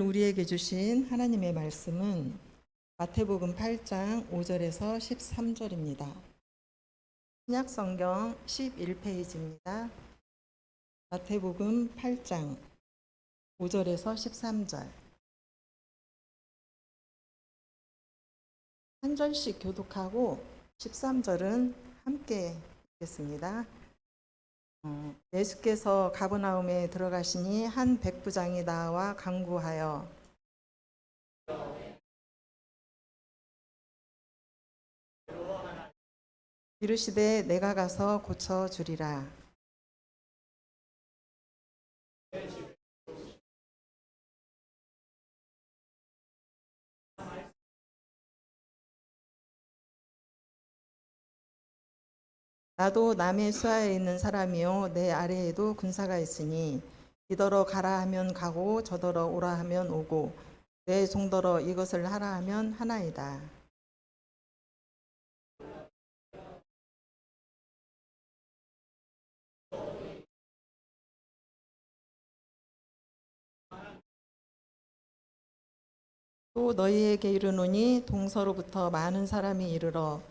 우리에게 주신 하나님의 말씀은 마태복음 8장 5절에서 13절입니다. 신약성경 11페이지입니다. 마태복음 8장 5절에서 13절. 한 절씩 교독하고 13절은 함께 읽겠습니다. 예수께서 가버나움에 들어가시니 한 백부장이 나와 간구하여 이르시되 내가 가서 고쳐 주리라. 나도 남의 수하에 있는 사람이요 내 아래에도 군사가 있으니 이더러 가라 하면 가고 저더러 오라 하면 오고 내 종더러 이것을 하라 하면 하나이다. 또 너희에게 이르노니 동서로부터 많은 사람이 이르러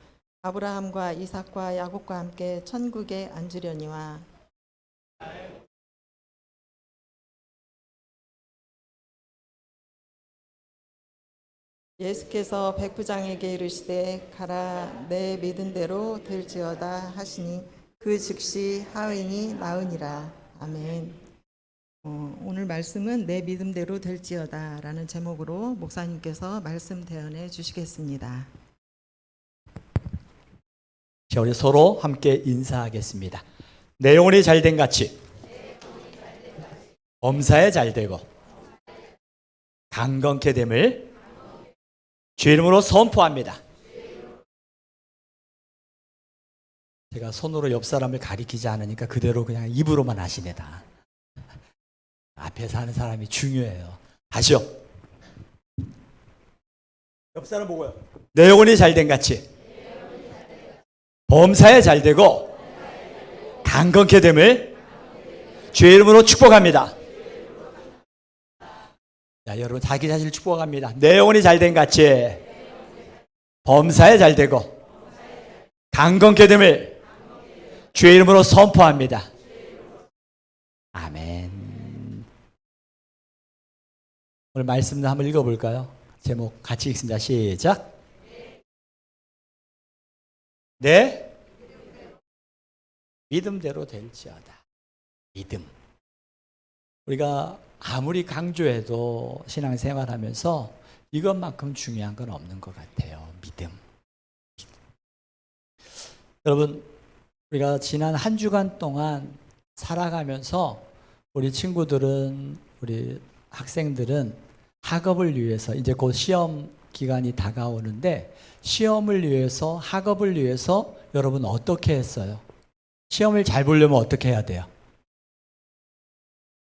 아브라함과 이삭과 야곱과 함께 천국에 앉으려니와 예수께서 백부장에게 이르시되 가라 내 믿은 대로 될지어다 하시니 그 즉시 하인이 나으니라. 아멘. 오늘 말씀은 내 믿음대로 될지어다 라는 제목으로 목사님께서 말씀 대언해 주시겠습니다. 자, 우리 서로 함께 인사하겠습니다. 내 영혼이 잘된 같이 범사에 잘되고 강건케 됨을 주의 이름으로 선포합니다. 제가 손으로 옆 사람을 가리키지 않으니까 그대로 그냥 입으로만 하시네다. 앞에서 하는 사람이 중요해요. 다시요. 옆 사람 보고요. 내 영혼이 잘된 같이 범사에 잘되고 강건케 됨을 주의 이름으로 축복합니다. 자, 여러분 자기 자신을 축복합니다. 내 영혼이 잘된 같이 범사에 잘되고 강건케 됨을 주의 이름으로 선포합니다. 아멘. 오늘 말씀 한번 읽어볼까요? 제목 같이 읽습니다. 시작. 내 믿음대로 될지어다. 믿음. 우리가 아무리 강조해도 신앙생활하면서 이것만큼 중요한 건 없는 것 같아요. 믿음. 여러분, 우리가 지난 한 주간 동안 살아가면서 우리 친구들은, 우리 학생들은 학업을 위해서 이제 곧 시험 기간이 다가오는데 시험을 위해서, 학업을 위해서 여러분 어떻게 했어요? 시험을 잘 보려면 어떻게 해야 돼요?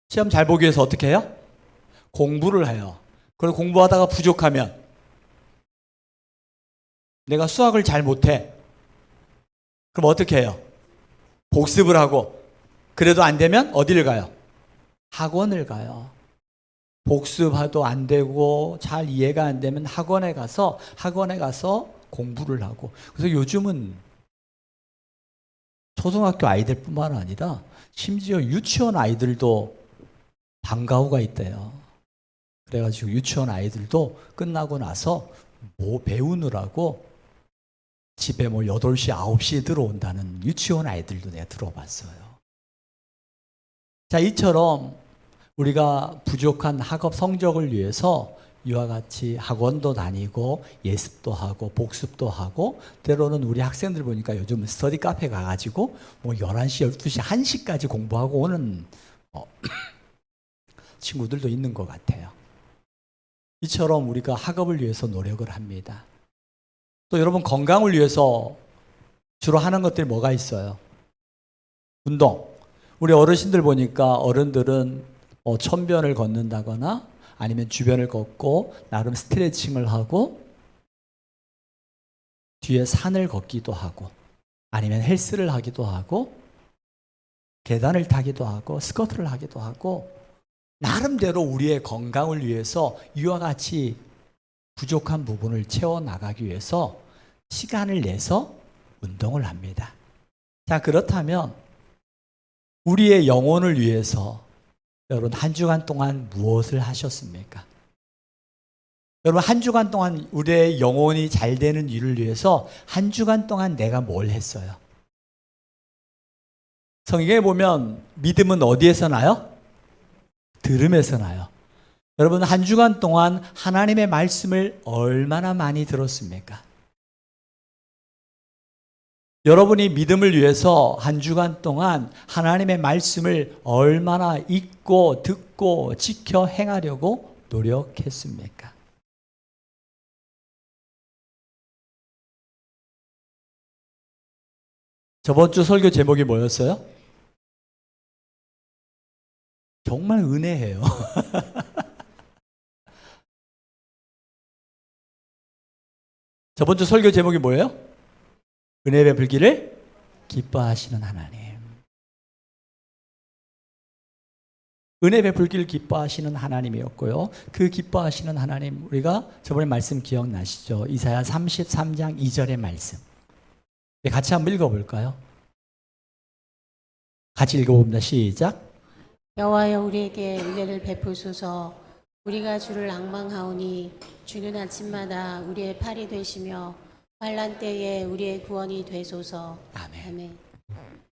시험 잘 보기 위해서 어떻게 해요? 공부를 해요. 그리고 공부하다가 부족하면 내가 수학을 잘 못해. 그럼 어떻게 해요? 복습을 하고 그래도 안 되면 어디를 가요? 학원을 가요. 복습도 안 되고 잘 이해가 안 되면 학원에 가서 공부를 하고. 그래서 요즘은 초등학교 아이들뿐만 아니라 심지어 유치원 아이들도 방과후가 있대요. 그래가지고 유치원 아이들도 끝나고 나서 뭐 배우느라고 집에 뭐 8시, 9시에 들어온다는 유치원 아이들도 내가 들어봤어요. 자, 이처럼 우리가 부족한 학업 성적을 위해서 이와 같이 학원도 다니고 예습도 하고 복습도 하고 때로는 우리 학생들 보니까 요즘은 스터디 카페 가가지고 뭐 11시, 12시, 1시까지 공부하고 오는 친구들도 있는 것 같아요. 이처럼 우리가 학업을 위해서 노력을 합니다. 또 여러분 건강을 위해서 주로 하는 것들이 뭐가 있어요? 운동. 우리 어르신들 보니까 어른들은 천변을 걷는다거나 아니면 주변을 걷고 나름 스트레칭을 하고 뒤에 산을 걷기도 하고 아니면 헬스를 하기도 하고 계단을 타기도 하고 스쿼트를 하기도 하고 나름대로 우리의 건강을 위해서 이와 같이 부족한 부분을 채워나가기 위해서 시간을 내서 운동을 합니다. 자, 그렇다면 우리의 영혼을 위해서 여러분 한 주간 동안 무엇을 하셨습니까? 여러분 한 주간 동안 우리의 영혼이 잘 되는 일을 위해서 한 주간 동안 내가 뭘 했어요? 성경에 보면 믿음은 어디에서 나요? 들음에서 나요. 여러분 한 주간 동안 하나님의 말씀을 얼마나 많이 들었습니까? 여러분이 믿음을 위해서 한 주간 동안 하나님의 말씀을 얼마나 읽고 듣고 지켜 행하려고 노력했습니까? 저번 주 설교 제목이 뭐였어요? 정말 은혜예요. 저번 주 설교 제목이 뭐예요? 은혜 베풀기를 기뻐하시는 하나님. 은혜 베풀기를 기뻐하시는 하나님이었고요. 그 기뻐하시는 하나님, 우리가 저번에 말씀 기억나시죠? 이사야 33장 2절의 말씀. 같이 한번 읽어볼까요? 같이 읽어봅니다. 시작. 여호와여 우리에게 은혜를 베푸소서. 우리가 주를 앙망하오니 주는 아침마다 우리의 팔이 되시며 환난 때에 우리의 구원이 되소서. 아멘. 아멘.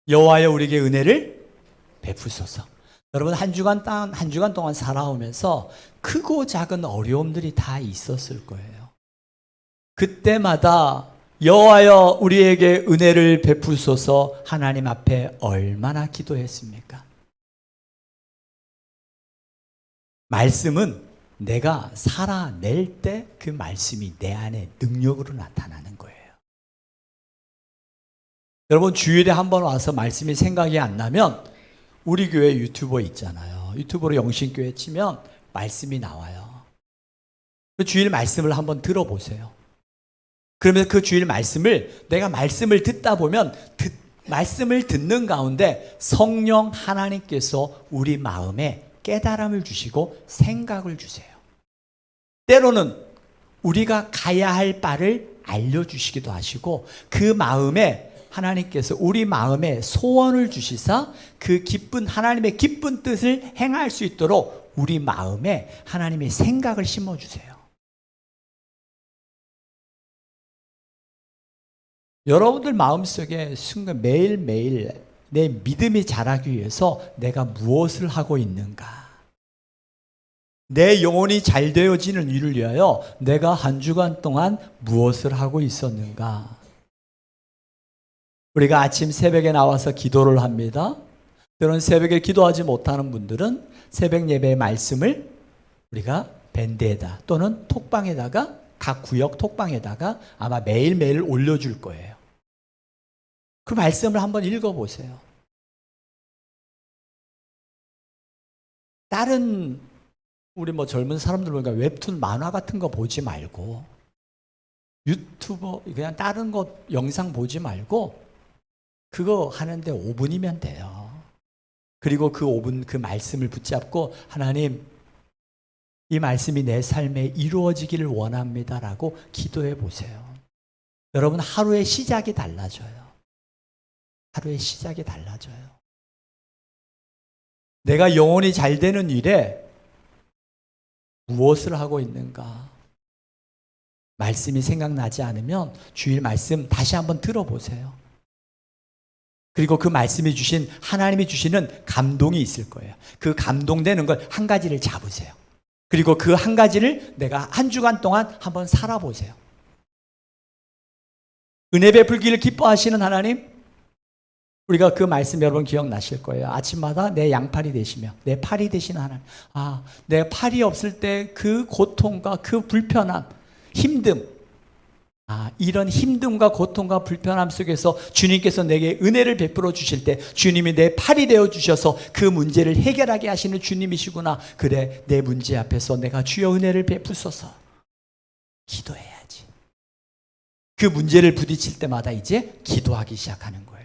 여호와여 우리에게 은혜를 베푸소서. 여러분 한 주간 동안 살아오면서 크고 작은 어려움들이 다 있었을 거예요. 그때마다 여호와여 우리에게 은혜를 베푸소서 하나님 앞에 얼마나 기도했습니까? 말씀은 내가 살아낼 때 그 말씀이 내 안에 능력으로 나타나는 거예요. 여러분 주일에 한번 와서 말씀이 생각이 안 나면 우리 교회 유튜버 있잖아요. 유튜브로 영신교회 치면 말씀이 나와요. 그 주일 말씀을 한번 들어보세요. 그러면 그 주일 말씀을 내가 말씀을 듣다 보면 말씀을 듣는 가운데 성령 하나님께서 우리 마음에 깨달음을 주시고 생각을 주세요. 때로는 우리가 가야 할 바를 알려주시기도 하시고 그 마음에 하나님께서 우리 마음에 소원을 주시사 그 기쁜 하나님의 기쁜 뜻을 행할 수 있도록 우리 마음에 하나님의 생각을 심어주세요. 여러분들 마음속에 순간 매일매일 내 믿음이 자라기 위해서 내가 무엇을 하고 있는가? 내 영혼이 잘 되어지는 일을 위하여 내가 한 주간 동안 무엇을 하고 있었는가? 우리가 아침 새벽에 나와서 기도를 합니다. 그런 새벽에 기도하지 못하는 분들은 새벽 예배의 말씀을 우리가 밴드에다 또는 톡방에다가 각 구역 톡방에다가 아마 매일매일 올려줄 거예요. 그 말씀을 한번 읽어보세요. 다른 우리 젊은 사람들 보니까 웹툰 만화 같은 거 보지 말고 유튜버 그냥 다른 거 영상 보지 말고 그거 하는데 5분이면 돼요. 그리고 그 5분 그 말씀을 붙잡고 하나님 이 말씀이 내 삶에 이루어지기를 원합니다라고 기도해 보세요. 여러분 하루의 시작이 달라져요. 하루의 시작이 달라져요. 내가 영혼이 잘 되는 일에 무엇을 하고 있는가? 말씀이 생각나지 않으면 주일 말씀 다시 한번 들어보세요. 그리고 그 말씀이 주신 하나님이 주시는 감동이 있을 거예요. 그 감동되는 걸 한 가지를 잡으세요. 그리고 그 한 가지를 내가 한 주간 동안 한번 살아보세요. 은혜 베풀기를 기뻐하시는 하나님, 우리가 그 말씀 여러분 기억나실 거예요. 아침마다 내 양팔이 되시며 내 팔이 되시는 하나님. 내 팔이 없을 때 그 고통과 그 불편함, 힘듦, 이런 힘듦과 고통과 불편함 속에서 주님께서 내게 은혜를 베풀어 주실 때 주님이 내 팔이 되어 주셔서 그 문제를 해결하게 하시는 주님이시구나. 그래, 내 문제 앞에서 내가 주여 은혜를 베푸소서 기도해야지. 그 문제를 부딪힐 때마다 이제 기도하기 시작하는 거예요.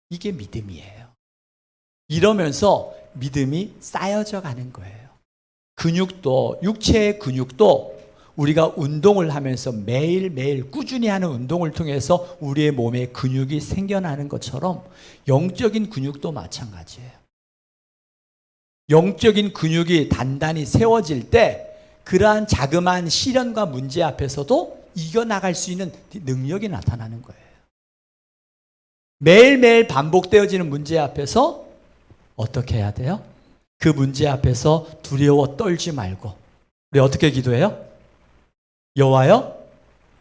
이게 믿음이에요. 이러면서 믿음이 쌓여져 가는 거예요. 근육도, 육체의 근육도 우리가 운동을 하면서 매일매일 꾸준히 하는 운동을 통해서 우리의 몸에 근육이 생겨나는 것처럼 영적인 근육도 마찬가지예요. 영적인 근육이 단단히 세워질 때 그러한 자그마한 시련과 문제 앞에서도 이겨나갈 수 있는 능력이 나타나는 거예요. 매일매일 반복되어지는 문제 앞에서 어떻게 해야 돼요? 그 문제 앞에서 두려워 떨지 말고 우리 어떻게 기도해요? 여호와여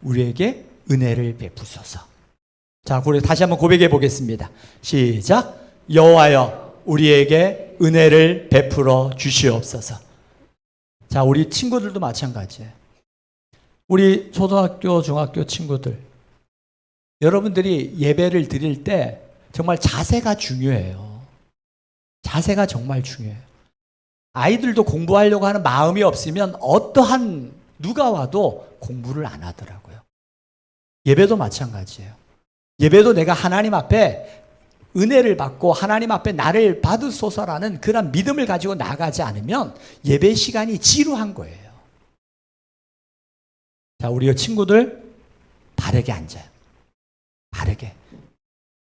우리에게 은혜를 베푸소서. 자, 우리 다시 한번 고백해 보겠습니다. 시작. 여호와여 우리에게 은혜를 베풀어 주시옵소서. 자, 우리 친구들도 마찬가지예요. 우리 초등학교, 중학교 친구들, 여러분들이 예배를 드릴 때 정말 자세가 중요해요. 자세가 정말 중요해요. 아이들도 공부하려고 하는 마음이 없으면 어떠한 누가 와도 공부를 안 하더라고요. 예배도 마찬가지예요. 예배도 내가 하나님 앞에 은혜를 받고 하나님 앞에 나를 받으소서라는 그런 믿음을 가지고 나가지 않으면 예배 시간이 지루한 거예요. 자, 우리 친구들 바르게 앉아요.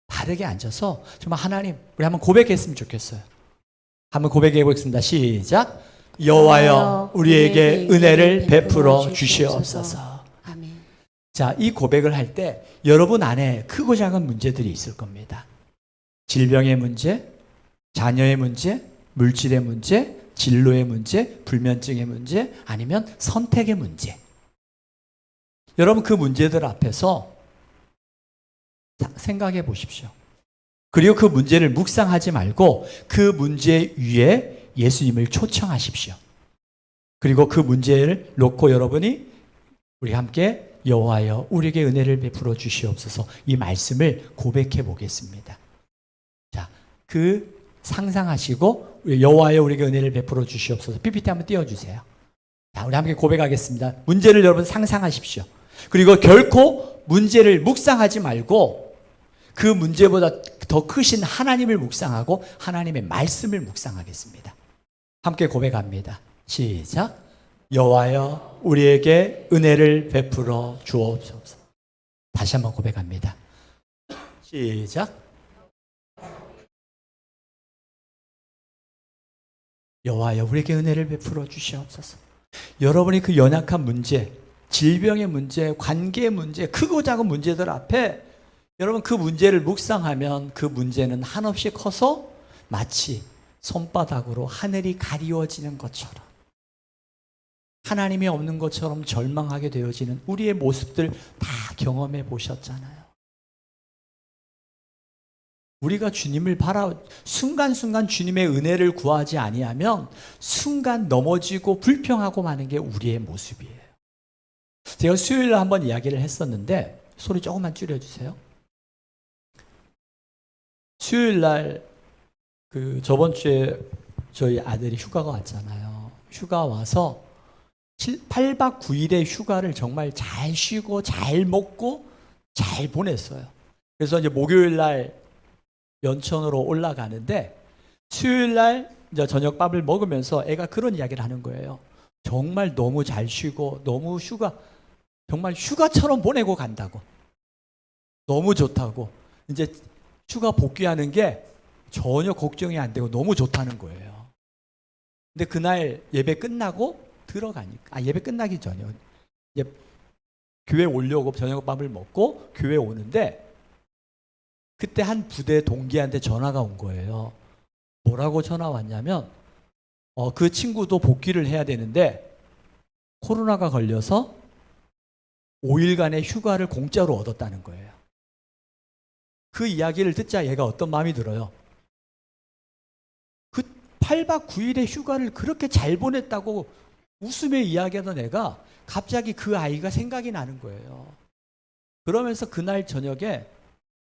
바르게 앉아서 정말 하나님, 우리 한번 고백했으면 좋겠어요. 한번 고백해 보겠습니다. 시작. 여호와여 우리에게 은혜를 베풀어 주시옵소서. 아멘. 자, 이 고백을 할 때 여러분 안에 크고 작은 문제들이 있을 겁니다. 질병의 문제, 자녀의 문제, 물질의 문제, 진로의 문제, 불면증의 문제, 아니면 선택의 문제. 여러분 그 문제들 앞에서 생각해 보십시오. 그리고 그 문제를 묵상하지 말고 그 문제 위에 예수님을 초청하십시오. 그리고 그 문제를 놓고 여러분이 우리 함께 여호와여 우리에게 은혜를 베풀어 주시옵소서 이 말씀을 고백해 보겠습니다. 자, 그 상상하시고 여호와여 우리에게 은혜를 베풀어 주시옵소서 PPT 한번 띄워주세요. 자, 우리 함께 고백하겠습니다. 문제를 여러분 상상하십시오. 그리고 결코 문제를 묵상하지 말고 그 문제보다 더 크신 하나님을 묵상하고 하나님의 말씀을 묵상하겠습니다. 함께 고백합니다. 시작. 여호와여 우리에게 은혜를 베풀어 주옵소서. 다시 한번 고백합니다. 시작. 여호와여 우리에게 은혜를 베풀어 주시옵소서. 여러분이 그 연약한 문제, 질병의 문제, 관계의 문제, 크고 작은 문제들 앞에 여러분 그 문제를 묵상하면 그 문제는 한없이 커서 마치 손바닥으로 하늘이 가리워지는 것처럼 하나님이 없는 것처럼 절망하게 되어지는 우리의 모습들 다 경험해 보셨잖아요. 우리가 주님을 순간순간 주님의 은혜를 구하지 아니하면 순간 넘어지고 불평하고 마는 게 우리의 모습이에요. 제가 수요일에 한번 이야기를 했었는데 소리 조금만 줄여주세요. 수요일 날 저번 주에 저희 아들이 휴가가 왔잖아요. 휴가 와서 8박 9일의 휴가를 정말 잘 쉬고 잘 먹고 잘 보냈어요. 그래서 이제 목요일 날 연천으로 올라가는데 수요일 날 이제 저녁밥을 먹으면서 애가 그런 이야기를 하는 거예요. 정말 너무 잘 쉬고 너무 정말 휴가처럼 보내고 간다고. 너무 좋다고. 이제 휴가 복귀하는 게 전혀 걱정이 안 되고 너무 좋다는 거예요. 근데 그날 예배 끝나고 들어가니까, 예배 끝나기 전이요. 이제 교회 오려고 저녁밥을 먹고 교회 오는데 그때 한 부대 동기한테 전화가 온 거예요. 뭐라고 전화 왔냐면 그 친구도 복귀를 해야 되는데 코로나가 걸려서 5일간의 휴가를 공짜로 얻었다는 거예요. 그 이야기를 듣자 얘가 어떤 마음이 들어요? 그 8박 9일의 휴가를 그렇게 잘 보냈다고 웃으며 이야기하던 애가 갑자기 그 아이가 생각이 나는 거예요. 그러면서 그날 저녁에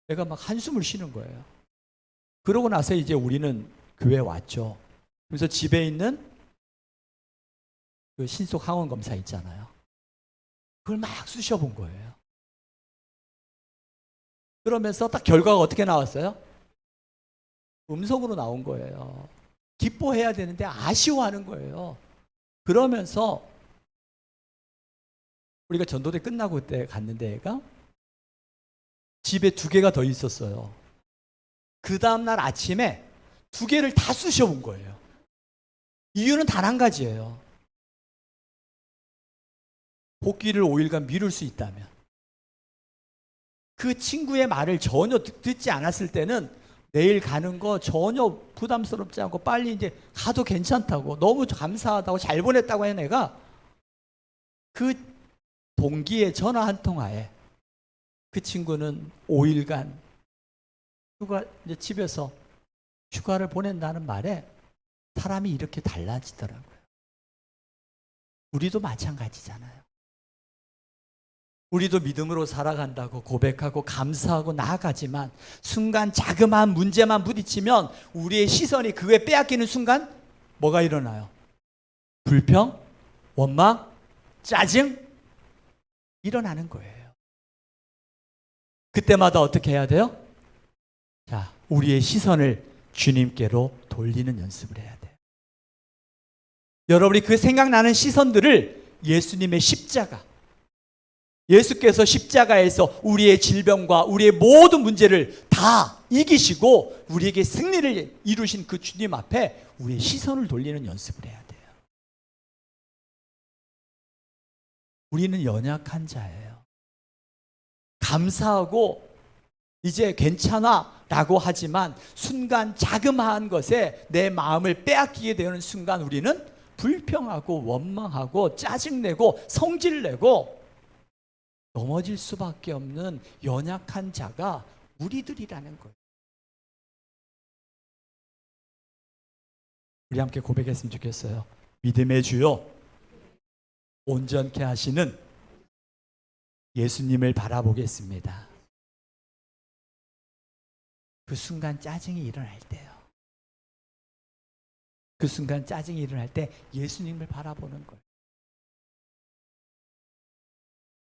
애가 막 한숨을 쉬는 거예요. 그러고 나서 이제 우리는 교회에 왔죠. 그래서 집에 있는 그 신속 항원 검사 있잖아요. 그걸 막 쑤셔본 거예요. 그러면서 딱 결과가 어떻게 나왔어요? 음성으로 나온 거예요. 기뻐해야 되는데 아쉬워하는 거예요. 그러면서 우리가 전도대 끝나고 그때 갔는데 애가 집에 2개가 더 있었어요. 그 다음날 아침에 2개를 다 쑤셔온 거예요. 이유는 단 한 가지예요. 복귀를 5일간 미룰 수 있다면. 그 친구의 말을 전혀 듣지 않았을 때는 내일 가는 거 전혀 부담스럽지 않고 빨리 이제 가도 괜찮다고, 너무 감사하다고, 잘 보냈다고 한 애가 그 동기의 전화 한 통화에 그 친구는 5일간 휴가, 이제 집에서 휴가를 보낸다는 말에 사람이 이렇게 달라지더라고요. 우리도 마찬가지잖아요. 우리도 믿음으로 살아간다고 고백하고 감사하고 나아가지만 순간 자그마한 문제만 부딪히면 우리의 시선이 그거에 빼앗기는 순간 뭐가 일어나요? 불평, 원망, 짜증 일어나는 거예요. 그때마다 어떻게 해야 돼요? 자, 우리의 시선을 주님께로 돌리는 연습을 해야 돼요. 여러분이 그 생각나는 시선들을 예수님의 십자가, 예수께서 십자가에서 우리의 질병과 우리의 모든 문제를 다 이기시고 우리에게 승리를 이루신 그 주님 앞에 우리의 시선을 돌리는 연습을 해야 돼요. 우리는 연약한 자예요. 감사하고 이제 괜찮아 라고 하지만 순간 자그마한 것에 내 마음을 빼앗기게 되는 순간 우리는 불평하고 원망하고 짜증내고 성질내고 넘어질 수밖에 없는 연약한 자가 우리들이라는 거예요. 우리 함께 고백했으면 좋겠어요. 믿음의 주요, 온전케 하시는 예수님을 바라보겠습니다. 그 순간 짜증이 일어날 때요. 그 순간 짜증이 일어날 때 예수님을 바라보는 거예요.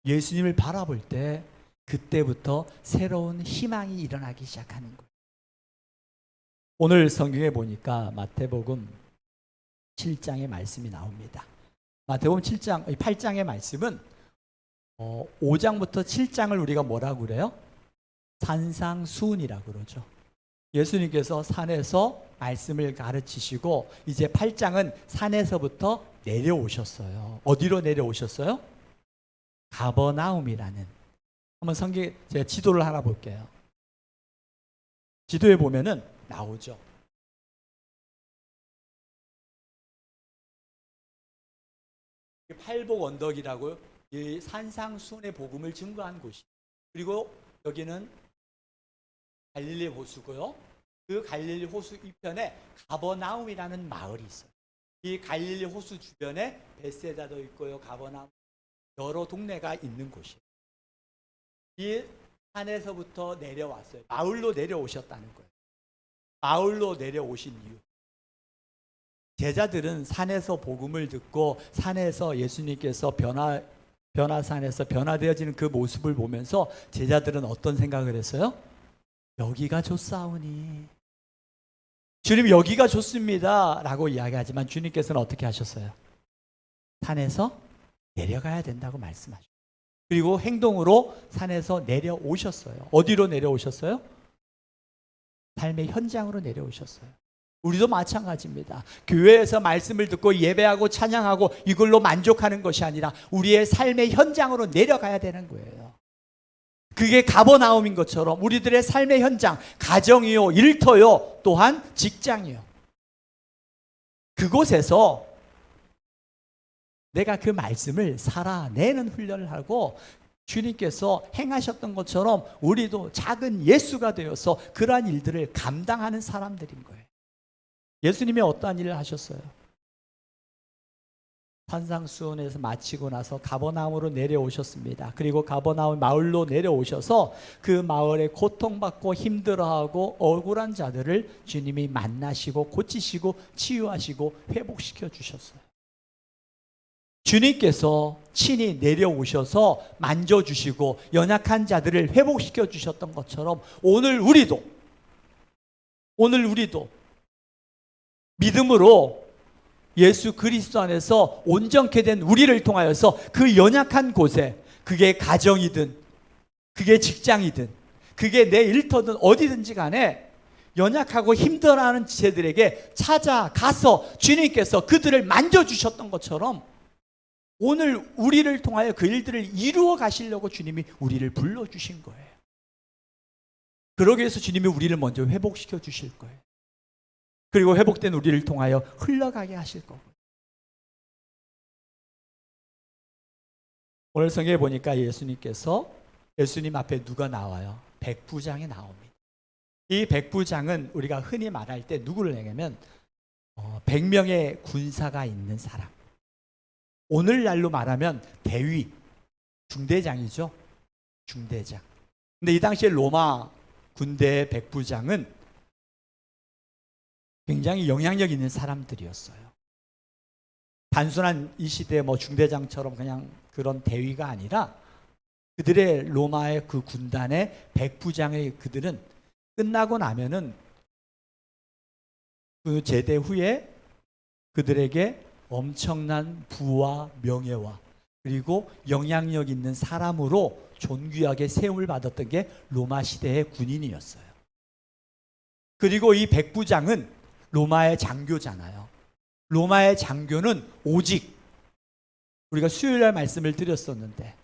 예수님을 바라볼 때 그때부터 새로운 희망이 일어나기 시작하는 거예요. 오늘 성경에 보니까 마태복음 7장의 말씀이 나옵니다. 마태복음 7장, 8장의 말씀은 5장부터 7장을 우리가 뭐라고 그래요? 산상수훈이라고 그러죠. 예수님께서 산에서 말씀을 가르치시고 이제 8장은 산에서부터 내려오셨어요. 어디로 내려오셨어요? 가버나움이라는. 한번 성경 제가 지도를 하나 볼게요. 지도에 보면은 나오죠. 팔복 언덕이라고 이 산상수훈의 복음을 증거한 곳이. 그리고 여기는 갈릴리 호수고요. 그 갈릴리 호수 이편에 가버나움이라는 마을이 있어요. 이 갈릴리 호수 주변에 벳세다도 있고요, 가버나움 여러 동네가 있는 곳이에요. 이 산에서부터 내려왔어요. 마을로 내려오셨다는 거예요. 마을로 내려오신 이유. 제자들은 산에서 복음을 듣고 산에서 예수님께서 변화산에서 변화되어지는 그 모습을 보면서 제자들은 어떤 생각을 했어요? 여기가 좋사오니, 주님 여기가 좋습니다 라고 이야기하지만 주님께서는 어떻게 하셨어요? 산에서 내려가야 된다고 말씀하셨어요. 그리고 행동으로 산에서 내려오셨어요. 어디로 내려오셨어요? 삶의 현장으로 내려오셨어요. 우리도 마찬가지입니다. 교회에서 말씀을 듣고 예배하고 찬양하고 이걸로 만족하는 것이 아니라 우리의 삶의 현장으로 내려가야 되는 거예요. 그게 가버나움인 것처럼 우리들의 삶의 현장, 가정이요, 일터요, 또한 직장이요. 그곳에서 내가 그 말씀을 살아내는 훈련을 하고 주님께서 행하셨던 것처럼 우리도 작은 예수가 되어서 그러한 일들을 감당하는 사람들인 거예요. 예수님이 어떠한 일을 하셨어요? 산상수훈에서 마치고 나서 가버나움으로 내려오셨습니다. 그리고 가버나움 마을로 내려오셔서 그 마을에 고통받고 힘들어하고 억울한 자들을 주님이 만나시고 고치시고 치유하시고 회복시켜 주셨어요. 주님께서 친히 내려오셔서 만져주시고 연약한 자들을 회복시켜 주셨던 것처럼 오늘 우리도 믿음으로 예수 그리스도 안에서 온전케 된 우리를 통하여서 그 연약한 곳에, 그게 가정이든 그게 직장이든 그게 내 일터든 어디든지 간에 연약하고 힘들어하는 지체들에게 찾아가서 주님께서 그들을 만져주셨던 것처럼 오늘 우리를 통하여 그 일들을 이루어 가시려고 주님이 우리를 불러주신 거예요. 그러기 위해서 주님이 우리를 먼저 회복시켜 주실 거예요. 그리고 회복된 우리를 통하여 흘러가게 하실 거고요. 오늘 성경에 보니까 예수님 앞에 누가 나와요? 백부장이 나옵니다. 이 백부장은 우리가 흔히 말할 때 누구를 얘기하면 100명의 군사가 있는 사람. 오늘날로 말하면 대위, 중대장이죠. 중대장. 근데 이 당시에 로마 군대의 백부장은 굉장히 영향력 있는 사람들이었어요. 단순한 이 시대의 중대장처럼 그냥 그런 대위가 아니라 그들의 로마의 그 군단의 백부장의 그들은 끝나고 나면은 그 제대 후에 그들에게 엄청난 부와 명예와 그리고 영향력 있는 사람으로 존귀하게 세움을 받았던 게 로마 시대의 군인이었어요. 그리고 이 백부장은 로마의 장교잖아요. 로마의 장교는 오직 우리가 수요일날 말씀을 드렸었는데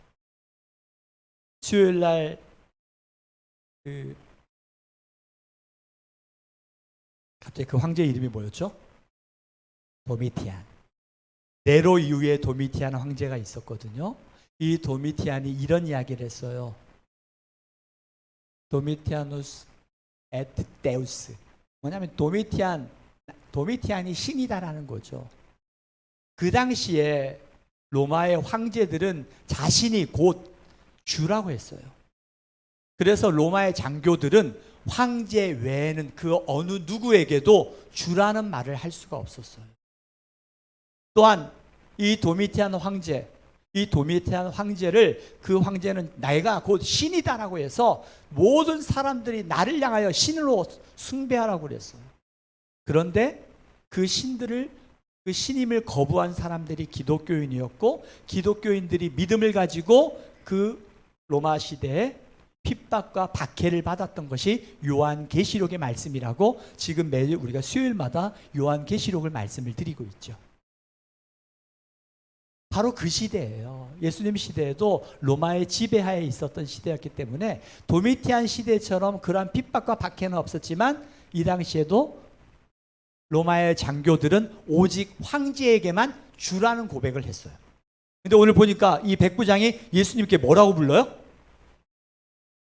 수요일날 갑자기 그 황제 이름이 뭐였죠? 도미티안. 네로 이후에 도미티안 황제가 있었거든요. 이 도미티안이 이런 이야기를 했어요. 도미티아누스 에트 데우스. 뭐냐면 도미티안이 신이다라는 거죠. 그 당시에 로마의 황제들은 자신이 곧 주라고 했어요. 그래서 로마의 장교들은 황제 외에는 그 어느 누구에게도 주라는 말을 할 수가 없었어요. 또한 이 도미티안 황제를 그 황제는 내가 곧 신이다라고 해서 모든 사람들이 나를 향하여 신으로 숭배하라고 그랬어요. 그런데 그 신임을 거부한 사람들이 기독교인이었고 기독교인들이 믿음을 가지고 그 로마 시대에 핍박과 박해를 받았던 것이 요한계시록의 말씀이라고 지금 매일 우리가 수요일마다 요한계시록을 말씀을 드리고 있죠. 바로 그 시대예요. 예수님 시대에도 로마의 지배하에 있었던 시대였기 때문에 도미티안 시대처럼 그러한 핍박과 박해는 없었지만 이 당시에도 로마의 장교들은 오직 황제에게만 주라는 고백을 했어요. 근데 오늘 보니까 이 백부장이 예수님께 뭐라고 불러요?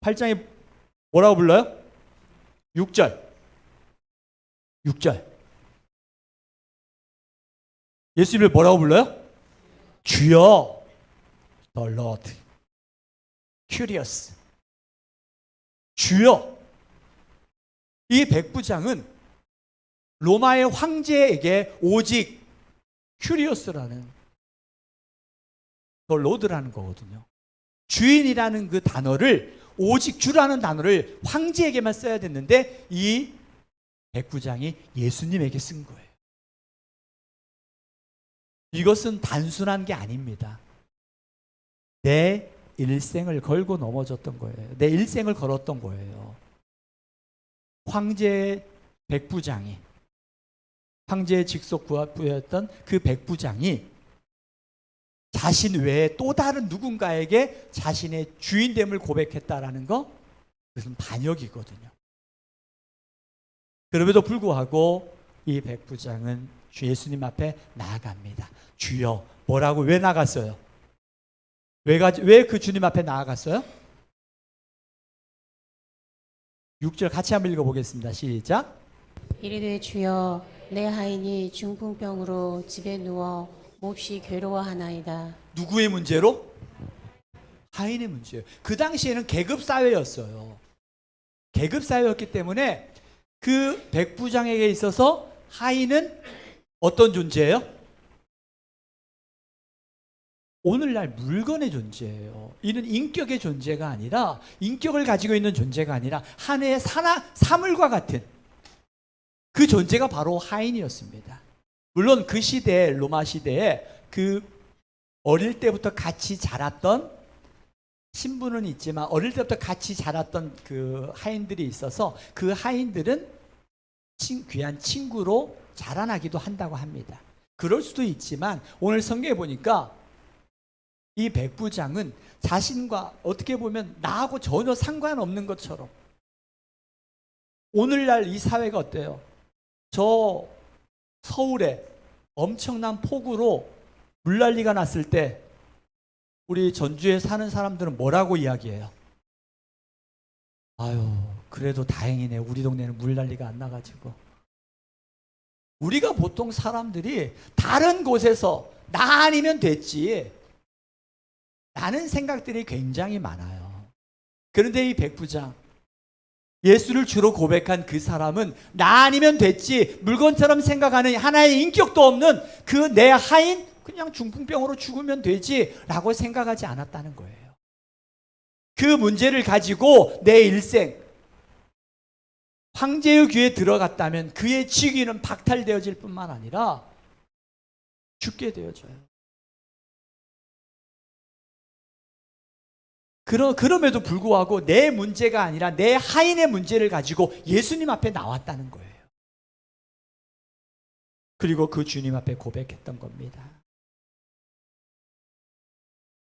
8장에 뭐라고 불러요? 6절. 예수님을 뭐라고 불러요? 주여, the Lord, curious. 주여. 이 백부장은 로마의 황제에게 오직 curious라는 the Lord라는 거거든요. 주인이라는 그 단어를 오직 주라는 단어를 황제에게만 써야 됐는데 이 백부장이 예수님에게 쓴 거예요. 이것은 단순한 게 아닙니다. 내 일생을 걸고 넘어졌던 거예요. 내 일생을 걸었던 거예요. 황제 백부장이 황제의 직속 부하였던 그 백부장이 자신 외에 또 다른 누군가에게 자신의 주인됨을 고백했다라는 거, 그것은 반역이거든요. 그럼에도 불구하고 이 백부장은 주 예수님 앞에 나아갑니다. 주여, 뭐라고 왜 나갔어요? 왜 그 주님 앞에 나아갔어요? 6절 같이 한번 읽어보겠습니다. 시작. 이르되 주여 내 하인이 중풍병으로 집에 누워 몹시 괴로워하나이다. 누구의 문제로? 하인의 문제예요. 그 당시에는 계급사회였어요. 계급사회였기 때문에 그 백부장에게 있어서 하인은 어떤 존재예요? 오늘날 물건의 존재예요. 이는 인격의 존재가 아니라, 인격을 가지고 있는 존재가 아니라 하나의 사물과 같은 그 존재가 바로 하인이었습니다. 물론 그 시대에, 로마 시대에 그 어릴 때부터 같이 자랐던 신분은 있지만 어릴 때부터 같이 자랐던 그 하인들이 있어서 그 하인들은 귀한 친구로 자라나기도 한다고 합니다. 그럴 수도 있지만 오늘 성경에 보니까 이 백부장은 자신과 어떻게 보면 나하고 전혀 상관없는 것처럼, 오늘날 이 사회가 어때요? 저 서울에 엄청난 폭우로 물난리가 났을 때 우리 전주에 사는 사람들은 뭐라고 이야기해요? 아유, 그래도 다행이네. 우리 동네는 물난리가 안 나가지고. 우리가 보통 사람들이 다른 곳에서 나 아니면 됐지 라는 생각들이 굉장히 많아요. 그런데 이 백부장, 예수를 주로 고백한 그 사람은 나 아니면 됐지, 물건처럼 생각하는 하나의 인격도 없는 그 내 하인, 그냥 중풍병으로 죽으면 되지 라고 생각하지 않았다는 거예요. 그 문제를 가지고 내 일생, 황제의 귀에 들어갔다면 그의 직위는 박탈되어질 뿐만 아니라 죽게 되어져요. 그럼에도 불구하고 내 문제가 아니라 내 하인의 문제를 가지고 예수님 앞에 나왔다는 거예요. 그리고 그 주님 앞에 고백했던 겁니다.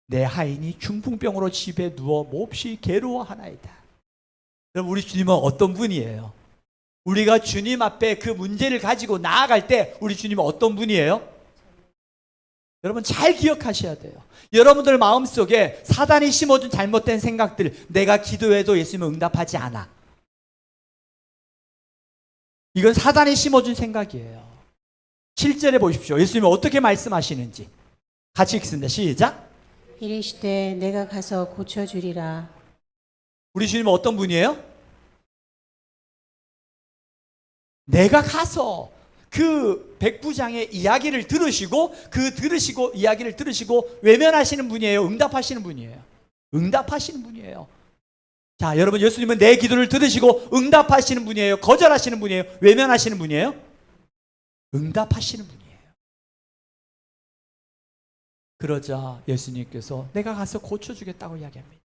내 하인이 중풍병으로 집에 누워 몹시 괴로워하나이다. 그럼 우리 주님은 어떤 분이에요? 우리가 주님 앞에 그 문제를 가지고 나아갈 때 우리 주님은 어떤 분이에요? 여러분 잘 기억하셔야 돼요. 여러분들 마음속에 사단이 심어준 잘못된 생각들, 내가 기도해도 예수님은 응답하지 않아, 이건 사단이 심어준 생각이에요. 7절에 보십시오. 예수님은 어떻게 말씀하시는지 같이 읽습니다. 시작. 이르시되 내가 가서 고쳐주리라. 우리 주님은 어떤 분이에요? 내가 가서 그 백부장의 이야기를 들으시고 이야기를 들으시고 외면하시는 분이에요? 응답하시는 분이에요? 응답하시는 분이에요. 자, 여러분, 예수님은 내 기도를 들으시고 응답하시는 분이에요? 거절하시는 분이에요? 외면하시는 분이에요? 응답하시는 분이에요. 그러자 예수님께서 내가 가서 고쳐주겠다고 이야기합니다.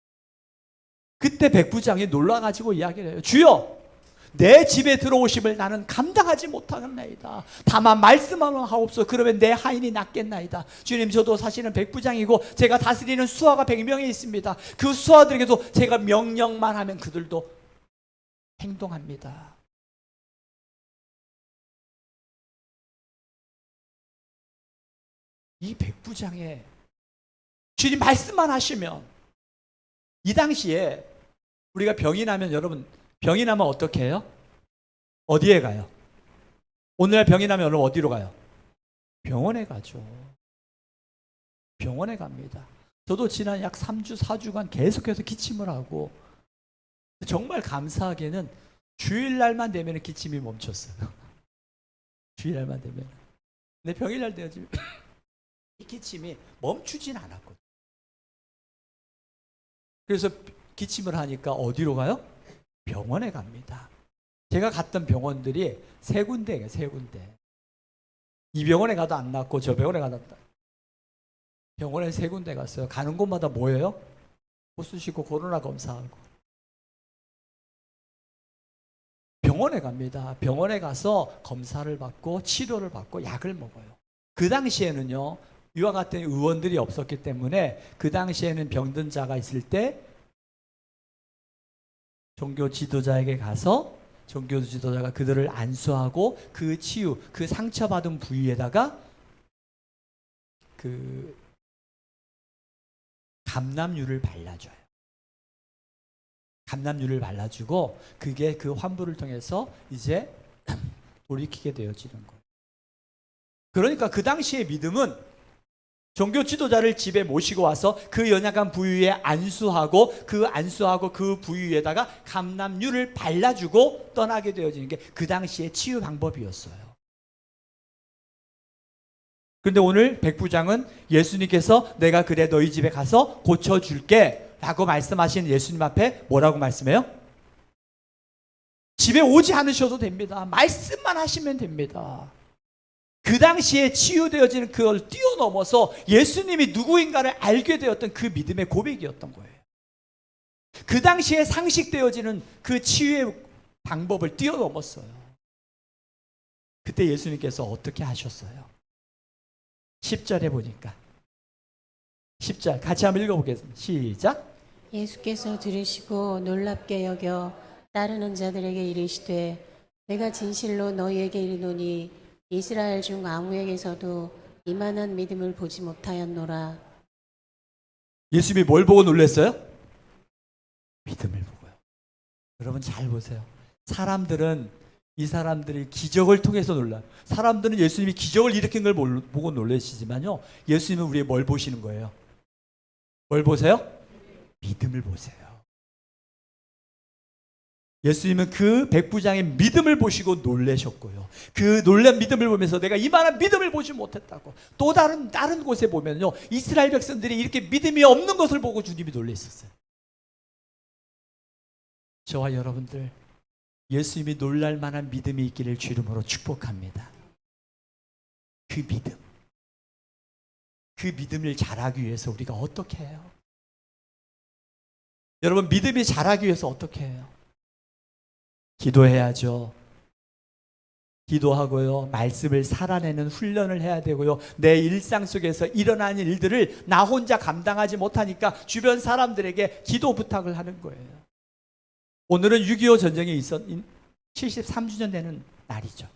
그때 백부장이 놀라가지고 이야기를 해요. 주여, 내 집에 들어오심을 나는 감당하지 못하겠나이다. 다만 말씀하면 하옵소서. 그러면 내 하인이 낫겠나이다. 주님, 저도 사실은 백부장이고 제가 다스리는 수하가 100명이 있습니다. 그 수하들에게도 제가 명령만 하면 그들도 행동합니다. 이 백부장의 주님 말씀만 하시면, 이 당시에 우리가 병이 나면, 여러분 병이 나면 어떻게 해요? 어디에 가요? 오늘날 병이 나면 여러분 어디로 가요? 병원에 가죠. 병원에 갑니다. 저도 지난 약 3주, 4주간 계속해서 기침을 하고, 정말 감사하게는 주일날만 되면 기침이 멈췄어요. 주일날만 되면. 근데 평일날 되어지면 이 기침이 멈추진 않았거든요. 그래서 기침을 하니까 어디로 가요? 병원에 갑니다. 제가 갔던 병원들이 세 군데예요. 세 군데. 이 병원에 가도 안 낫고 저 병원에 가도 안 낫고. 병원에 세 군데 갔어요. 가는 곳마다 뭐예요? 호수 씻고 코로나 검사하고. 병원에 갑니다. 병원에 가서 검사를 받고 치료를 받고 약을 먹어요. 그 당시에는요, 이와 같은 의원들이 없었기 때문에 그 당시에는 병든 자가 있을 때 종교 지도자에게 가서 종교 지도자가 그들을 안수하고 그 치유, 그 상처받은 부위에다가 그 감람유를 발라줘요. 감람유를 발라주고 그게 그 환부를 통해서 이제 돌이키게 되어지는 거예요. 그러니까 그 당시의 믿음은 종교 지도자를 집에 모시고 와서 그 연약한 부위에 안수하고 그 부위에다가 감람유를 발라주고 떠나게 되어지는 게 그 당시의 치유 방법이었어요. 그런데 오늘 백부장은 예수님께서 내가 그래 너희 집에 가서 고쳐줄게 라고 말씀하신 예수님 앞에 뭐라고 말씀해요? 집에 오지 않으셔도 됩니다. 말씀만 하시면 됩니다. 그 당시에 치유되어지는 그걸 뛰어넘어서 예수님이 누구인가를 알게 되었던 그 믿음의 고백이었던 거예요. 그 당시에 상식되어지는 그 치유의 방법을 뛰어넘었어요. 그때 예수님께서 어떻게 하셨어요? 10절에 보니까 10절 같이 한번 읽어보겠습니다. 시작. 예수께서 들으시고 놀랍게 여겨 따르는 자들에게 이르시되 내가 진실로 너희에게 이르노니 이스라엘 중 아무에게서도 이만한 믿음을 보지 못하였노라. 예수님이 뭘 보고 놀랐어요? 믿음을 보고요. 여러분 잘 보세요. 사람들은 이 사람들이 기적을 통해서 놀라요. 사람들은 예수님이 기적을 일으킨 걸 보고 놀라시지만요, 예수님은 우리의 뭘 보시는 거예요? 뭘 보세요? 믿음을 보세요. 예수님은 그 백부장의 믿음을 보시고 놀라셨고요. 그 놀란 믿음을 보면서 내가 이만한 믿음을 보지 못했다고. 또 다른 곳에 보면요, 이스라엘 백성들이 이렇게 믿음이 없는 것을 보고 주님이 놀라셨어요. 저와 여러분들 예수님이 놀랄 만한 믿음이 있기를 주 이름으로 축복합니다. 그 믿음을 자라기 위해서 우리가 어떻게 해요? 여러분, 믿음이 자라기 위해서 어떻게 해요? 기도해야죠. 기도하고요, 말씀을 살아내는 훈련을 해야 되고요, 내 일상 속에서 일어나는 일들을 나 혼자 감당하지 못하니까 주변 사람들에게 기도 부탁을 하는 거예요. 오늘은 6.25 전쟁이 73주년 되는 날이죠.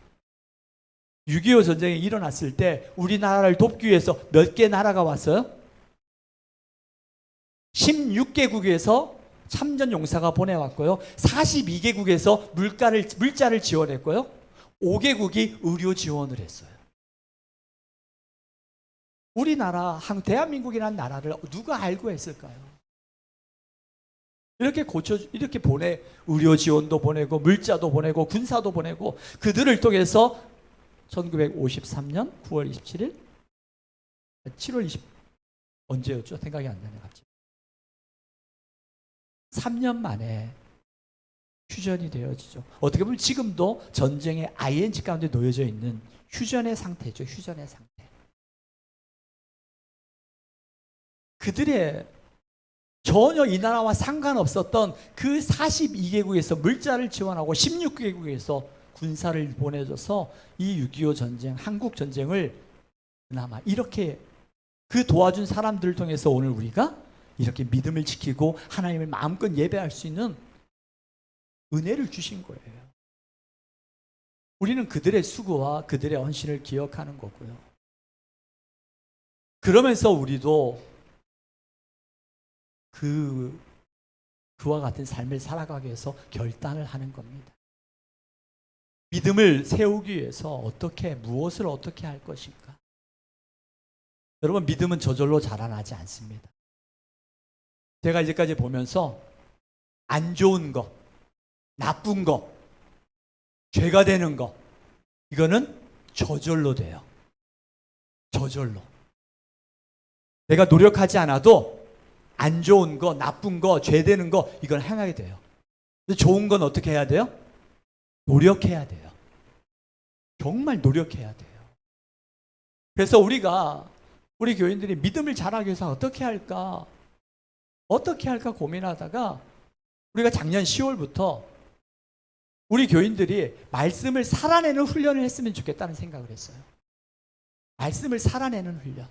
6.25 전쟁이 일어났을 때 우리나라를 돕기 위해서 몇 개 나라가 왔어요? 16개국에서 참전용사가 보내왔고요, 42개국에서 물자를 지원했고요, 5개국이 의료 지원을 했어요. 우리나라, 대한민국이라는 나라를 누가 알고 했을까요? 이렇게 의료 지원도 보내고 물자도 보내고 군사도 보내고, 그들을 통해서 1953년 9월 27일 7월 20 언제였죠? 생각이 안 나네 갑자기. 3년 만에 휴전이 되어지죠. 어떻게 보면 지금도 전쟁의 ING 가운데 놓여져 있는 휴전의 상태죠. 휴전의 상태. 그들의 전혀 이 나라와 상관없었던 그 42개국에서 물자를 지원하고 16개국에서 군사를 보내줘서 이 6.25 전쟁, 한국 전쟁을 그나마 이렇게 그 도와준 사람들을 통해서 오늘 우리가 이렇게 믿음을 지키고 하나님을 마음껏 예배할 수 있는 은혜를 주신 거예요. 우리는 그들의 수고와 그들의 헌신을 기억하는 거고요. 그러면서 우리도 그와 같은 삶을 살아가기 위해서 결단을 하는 겁니다. 믿음을 세우기 위해서 무엇을 어떻게 할 것인가? 여러분, 믿음은 저절로 자라나지 않습니다. 제가 이제까지 보면서 안 좋은 거, 나쁜 거, 죄가 되는 거, 이거는 저절로 돼요. 저절로. 내가 노력하지 않아도 안 좋은 거, 나쁜 거, 죄 되는 거, 이건 행하게 돼요. 근데 좋은 건 어떻게 해야 돼요? 노력해야 돼요. 정말 노력해야 돼요. 그래서 우리 교인들이 믿음을 자라기 위해서 어떻게 할까 고민하다가 우리가 작년 10월부터 우리 교인들이 말씀을 살아내는 훈련을 했으면 좋겠다는 생각을 했어요. 말씀을 살아내는 훈련.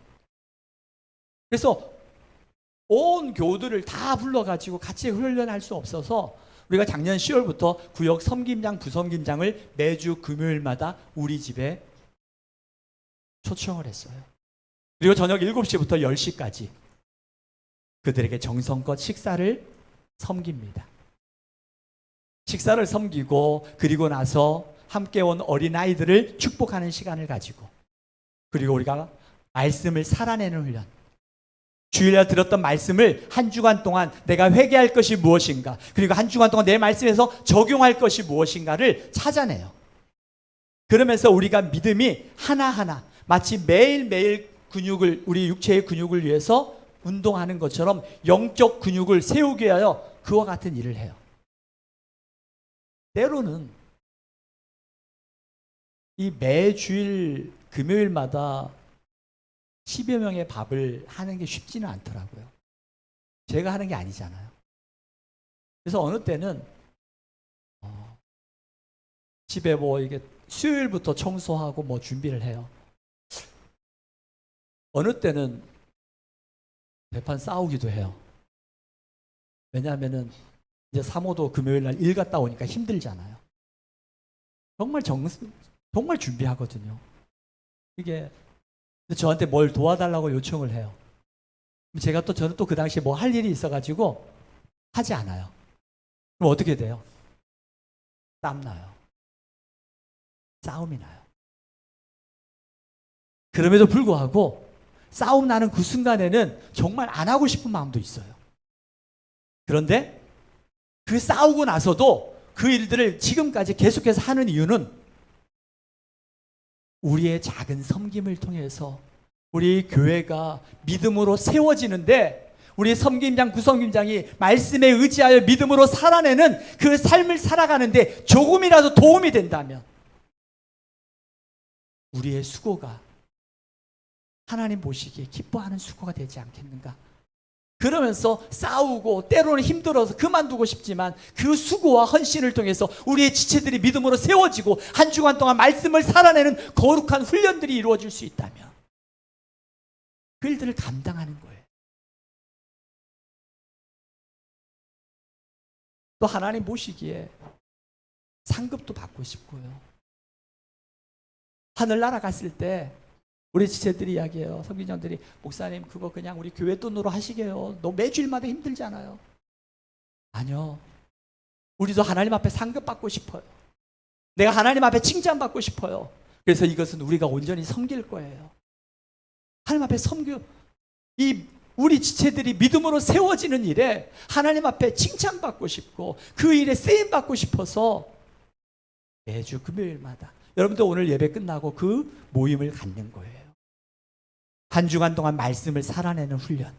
그래서 온 교우들을 다 불러가지고 같이 훈련할 수 없어서 우리가 작년 10월부터 구역 섬김장, 부섬김장을 매주 금요일마다 우리 집에 초청을 했어요. 그리고 저녁 7시부터 10시까지 그들에게 정성껏 식사를 섬깁니다. 식사를 섬기고, 그리고 나서 함께 온 어린아이들을 축복하는 시간을 가지고, 그리고 우리가 말씀을 살아내는 훈련, 주일날 들었던 말씀을 한 주간 동안 내가 회개할 것이 무엇인가, 그리고 한 주간 동안 내 말씀에서 적용할 것이 무엇인가를 찾아내요. 그러면서 우리가 믿음이 하나하나 마치 매일매일 우리 육체의 근육을 위해서 운동하는 것처럼 영적 근육을 세우기 위하여 그와 같은 일을 해요. 때로는 이 매주일 금요일마다 10여 명의 밥을 하는 게 쉽지는 않더라고요. 제가 하는 게 아니잖아요. 그래서 어느 때는 집에 뭐 이게 수요일부터 청소하고 뭐 준비를 해요. 어느 때는 대판 싸우기도 해요. 왜냐하면은 이제 사모도 금요일 날 일 갔다 오니까 힘들잖아요. 정말 준비하거든요. 이게 저한테 뭘 도와달라고 요청을 해요. 저는 또 그 당시에 뭐 할 일이 있어가지고 하지 않아요. 그럼 어떻게 돼요? 땀 나요. 싸움이 나요. 그럼에도 불구하고 싸움 나는 그 순간에는 정말 안 하고 싶은 마음도 있어요. 그런데 그 싸우고 나서도 그 일들을 지금까지 계속해서 하는 이유는 우리의 작은 섬김을 통해서 우리 교회가 믿음으로 세워지는데, 우리 섬김장, 구섬김장이 말씀에 의지하여 믿음으로 살아내는 그 삶을 살아가는데 조금이라도 도움이 된다면 우리의 수고가 하나님 보시기에 기뻐하는 수고가 되지 않겠는가? 그러면서 싸우고 때로는 힘들어서 그만두고 싶지만 그 수고와 헌신을 통해서 우리의 지체들이 믿음으로 세워지고 한 주간 동안 말씀을 살아내는 거룩한 훈련들이 이루어질 수 있다면 그 일들을 감당하는 거예요. 또 하나님 보시기에 상급도 받고 싶고요. 하늘나라 갔을 때 우리 지체들이 이야기해요. 성기장들이 목사님 그거 그냥 우리 교회 돈으로 하시게요. 너 매주일마다 힘들잖아요. 아니요. 우리도 하나님 앞에 상급 받고 싶어요. 내가 하나님 앞에 칭찬받고 싶어요. 그래서 이것은 우리가 온전히 섬길 거예요. 하나님 앞에 우리 지체들이 믿음으로 세워지는 일에 하나님 앞에 칭찬받고 싶고 그 일에 쓰임받고 싶어서 매주 금요일마다 여러분들 오늘 예배 끝나고 그 모임을 갖는 거예요. 한 주간 동안 말씀을 살아내는 훈련.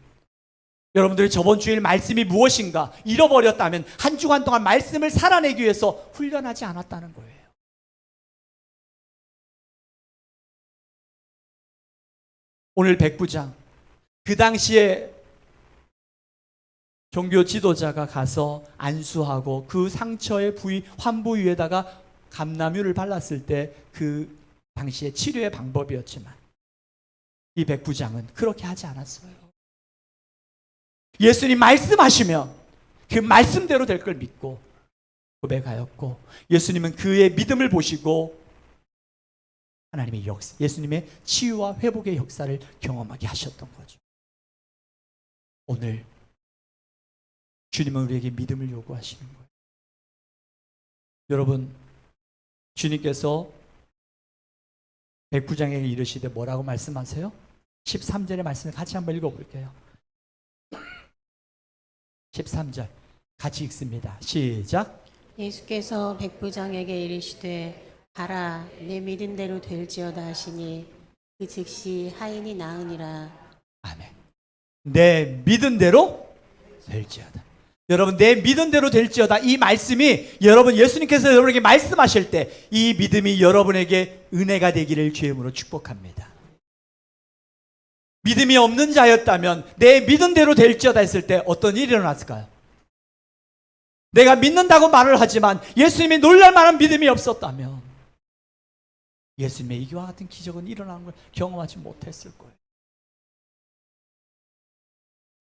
여러분들이 저번 주일 말씀이 무엇인가 잃어버렸다면 한 주간 동안 말씀을 살아내기 위해서 훈련하지 않았다는 거예요. 오늘 백부장, 그 당시에 종교 지도자가 가서 안수하고 그 상처의 환부 위에다가 감나뮤를 발랐을 때 그 당시의 치료의 방법이었지만 이 백부장은 그렇게 하지 않았어요. 예수님 말씀하시면 그 말씀대로 될 걸 믿고 고백하였고, 예수님은 그의 믿음을 보시고 하나님의 예수님의 치유와 회복의 역사를 경험하게 하셨던 거죠. 오늘 주님은 우리에게 믿음을 요구하시는 거예요. 여러분, 주님께서 백부장에게 이르시되 뭐라고 말씀하세요? 13절의 말씀을 같이 한번 읽어볼게요. 13절 같이 읽습니다. 시작. 예수께서 백부장에게 이르시되 가라, 내 믿은 대로 될지어다 하시니 그 즉시 하인이 나으니라. 아멘. 내 믿은 대로 될지어다. 여러분, 내 믿은 대로 될지어다, 이 말씀이 여러분 예수님께서 여러분에게 말씀하실 때 이 믿음이 여러분에게 은혜가 되기를 주임으로 축복합니다. 믿음이 없는 자였다면 내 믿은 대로 될지어다 했을 때 어떤 일이 일어났을까요? 내가 믿는다고 말을 하지만 예수님이 놀랄 만한 믿음이 없었다면 예수님의 이와 같은 기적은 일어나는 걸 경험하지 못했을 거예요.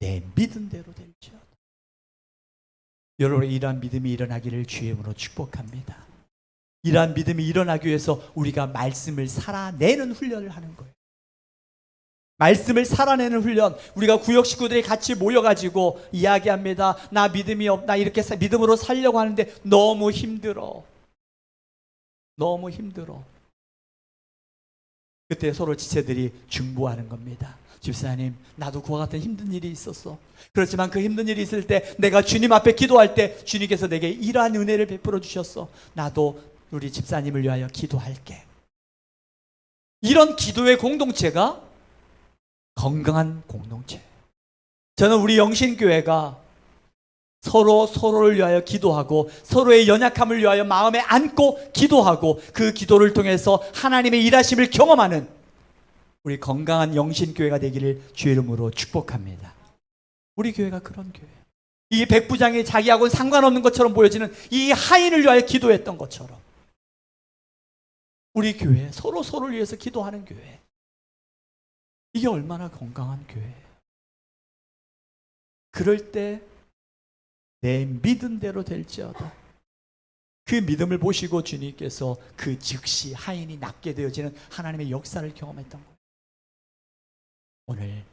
내 믿은 대로 될지어다. 여러분의 이러한 믿음이 일어나기를 주임으로 축복합니다. 이러한 믿음이 일어나기 위해서 우리가 말씀을 살아내는 훈련을 하는 거예요. 말씀을 살아내는 훈련. 우리가 구역 식구들이 같이 모여가지고 이야기합니다. 나 믿음이 없다. 이렇게 믿음으로 살려고 하는데 너무 힘들어. 너무 힘들어. 그때 서로 지체들이 중보하는 겁니다. 집사님, 나도 그와 같은 힘든 일이 있었어. 그렇지만 그 힘든 일이 있을 때 내가 주님 앞에 기도할 때 주님께서 내게 이러한 은혜를 베풀어 주셨어. 나도 우리 집사님을 위하여 기도할게. 이런 기도의 공동체가 건강한 공동체. 저는 우리 영신교회가 서로 서로를 위하여 기도하고 서로의 연약함을 위하여 마음에 안고 기도하고 그 기도를 통해서 하나님의 일하심을 경험하는 우리 건강한 영신교회가 되기를 주의 이름으로 축복합니다. 우리 교회가 그런 교회예요. 이 백부장이 자기하고는 상관없는 것처럼 보여지는 이 하인을 위하여 기도했던 것처럼 우리 교회 서로 서로를 위해서 기도하는 교회, 이게 얼마나 건강한 교회예요. 그럴 때 내 믿은 대로 될지어다. 그 믿음을 보시고 주님께서 그 즉시 하인이 낫게 되어지는 하나님의 역사를 경험했던 거예요. 오늘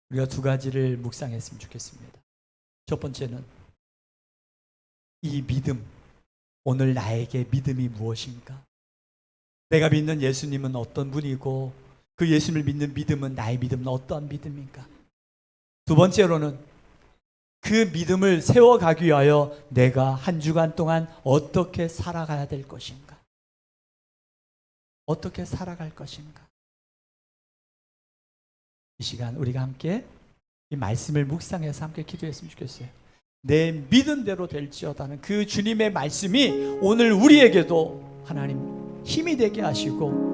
우리가 두 가지를 묵상했으면 좋겠습니다. 첫 번째는 이 믿음, 오늘 나에게 믿음이 무엇인가? 내가 믿는 예수님은 어떤 분이고 그 예수님을 믿는 믿음은 나의 믿음은 어떠한 믿음인가? 두 번째로는 그 믿음을 세워가기 위하여 내가 한 주간 동안 어떻게 살아가야 될 것인가? 어떻게 살아갈 것인가? 이 시간 우리가 함께 이 말씀을 묵상해서 함께 기도했으면 좋겠어요. 내 믿은 대로 될지어다는 그 주님의 말씀이 오늘 우리에게도 하나님 힘이 되게 하시고